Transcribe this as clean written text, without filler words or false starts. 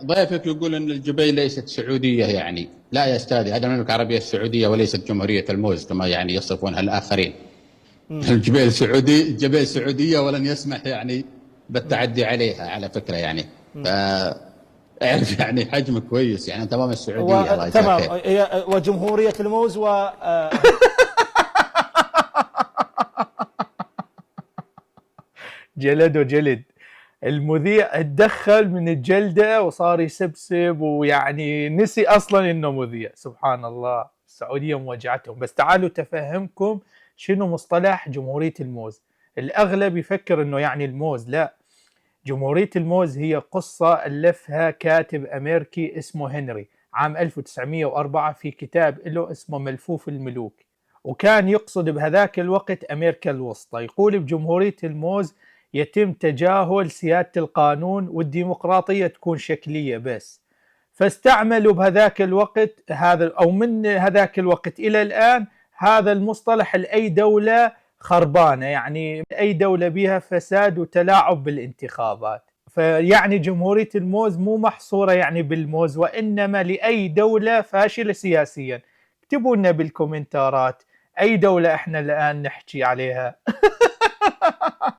ضيفك يقول ان الجبيل ليست سعوديه، يعني لا يا استاذي، هذا المملكه العربيه السعوديه وليست جمهوريه الموز كما يعني يصفونها الاخرين. امم. الجبيل سعودي، الجبيل سعوديه ولن يسمح يعني امم. بالتعدي عليها على فكره يعني. امم. فاعرف يعني حجمك كويس، يعني انت مام السعوديه الله يجزاك وتمام، خير. هي وجمهورية الموز و جلد وجلد. المذيع اتدخل من الجلدة وصار يسبسب، ويعني نسي أصلا إنه مذيع. سبحان الله، السعودية موجعتهم. بس تعالوا تفهمكم شنو مصطلح جمهورية الموز. الأغلب يفكر إنه يعني الموز، لا. جمهورية الموز هي قصة ألفها كاتب أمريكي اسمه هنري عام 1904 في كتاب له اسمه ملفوف الملوك، وكان يقصد بهذاك الوقت أمريكا الوسطى. يقول بجمهورية الموز يتم تجاهل سيادة القانون والديمقراطية تكون شكلية بس. فاستعملوا بهذاك الوقت هذا، أو من هذاك الوقت إلى الآن، هذا المصطلح لأي دولة خربانة، يعني أي دولة بها فساد وتلاعب بالانتخابات. فيعني جمهورية الموز مو محصورة يعني بالموز، وإنما لأي دولة فاشلة سياسيا. اكتبوا لنا بالكومنتارات أي دولة احنا الآن نحكي عليها.